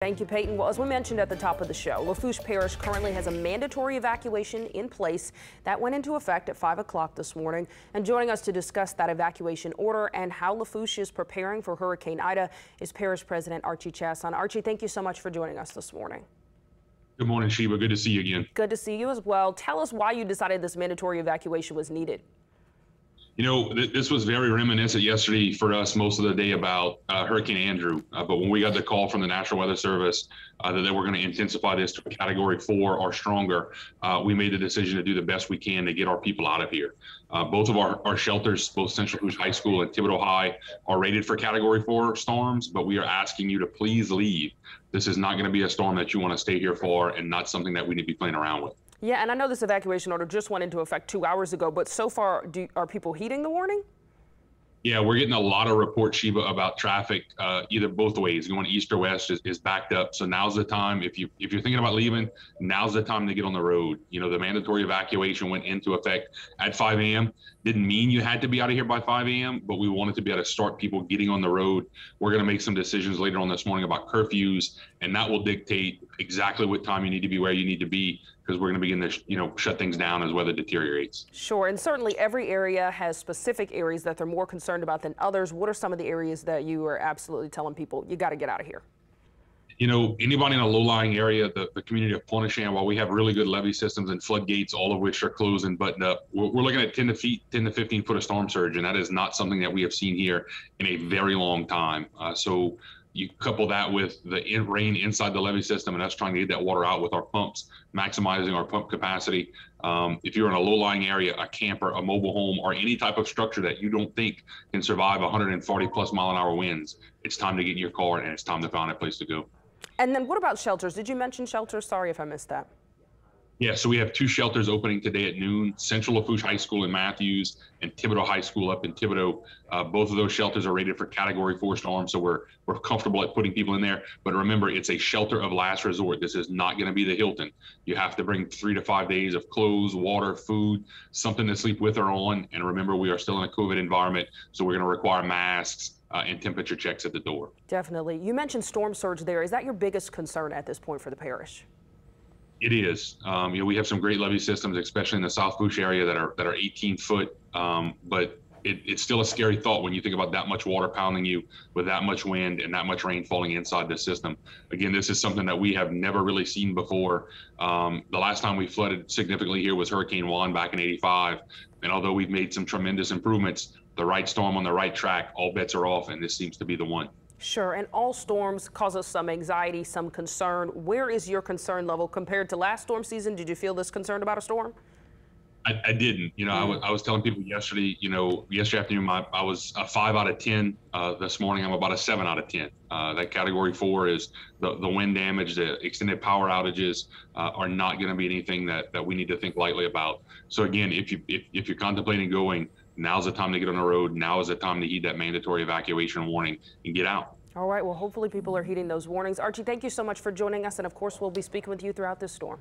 Thank you, Peyton. Well, as we mentioned at the top of the show, Lafourche Parish currently has a mandatory evacuation in place that went into effect at 5 o'clock this morning. And joining us to discuss that evacuation order and how Lafourche is preparing for Hurricane Ida is Parish President Archie Chastain. Archie, thank you so much for joining us this morning. Good morning, Sheba. Good to see you again. Good to see you as well. Tell us why you decided this mandatory evacuation was needed. You know, this was very reminiscent yesterday for us most of the day about Hurricane Andrew. But when we got the call from the National Weather Service that they were going to intensify this to Category 4 or stronger, we made the decision to do the best we can to get our people out of here. Both of our shelters, both Central Lafourche High School and Thibodeau High, are rated for Category 4 storms, but we are asking you to please leave. This is not going to be a storm that you want to stay here for, and not something that we need to be playing around with. Yeah, and I know this evacuation order just went into effect 2 hours ago, but so far, are people heeding the warning? Yeah, we're getting a lot of reports, Sheba, about traffic either both ways, going east or west is backed up. So now's the time, if you're thinking about leaving, now's the time to get on the road. You know, the mandatory evacuation went into effect at 5 a.m. Didn't mean you had to be out of here by 5 a.m., but we wanted to be able to start people getting on the road. We're going to make some decisions later on this morning about curfews, and that will dictate exactly what time you need to be where you need to be, because we're going to begin to, shut things down as weather deteriorates. Sure, and certainly every area has specific areas that they're more concerned about than others. What are some of the areas that you are absolutely telling people you got to get out of here? You know, anybody in a low-lying area, the community of Pointe-aux-Chenes, while we have really good levee systems and floodgates, all of which are closed and buttoned up, we're looking at 10 to 15 foot of storm surge, and that is not something that we have seen here in a very long time. So you couple that with the rain inside the levee system and us trying to get that water out with our pumps, maximizing our pump capacity. If you're in a low-lying area, a camper, a mobile home, or any type of structure that you don't think can survive 140+ mile-an-hour winds, it's time to get in your car and it's time to find a place to go. And then what about shelters? Did you mention shelters? Sorry if I missed that. Yeah, so we have 2 shelters opening today at noon, Central Lafourche High School in Matthews and Thibodeau High School up in Thibodeau. Both of those shelters are rated for Category 4 storm, so we're comfortable at putting people in there. But remember, it's a shelter of last resort. This is not going to be the Hilton. You have to bring 3 to 5 days of clothes, water, food, something to sleep with or on. And remember, we are still in a COVID environment, so we're going to require masks and temperature checks at the door. Definitely. You mentioned storm surge there. Is that your biggest concern at this point for the parish? It is. We have some great levee systems, especially in the South Lafourche area that are 18 foot. But it's still a scary thought when you think about that much water pounding you with that much wind and that much rain falling inside the system. Again, this is something that we have never really seen before. The last time we flooded significantly here was Hurricane Juan back in '85. And although we've made some tremendous improvements, the right storm on the right track, all bets are off, and this seems to be the one. Sure, and all storms cause us some anxiety, some concern. Where is your concern level compared to last storm season? Did you feel this concerned about a storm? I didn't. I was telling people yesterday, yesterday afternoon, I was a 5 out of 10. This morning, I'm about a 7 out of 10. That Category 4 is the wind damage, the extended power outages are not going to be anything that we need to think lightly about. So again, if you're contemplating going, now's the time to get on the road. Now is the time to heed that mandatory evacuation warning and get out. All right. Well, hopefully people are heeding those warnings. Archie, thank you so much for joining us. And of course, we'll be speaking with you throughout this storm.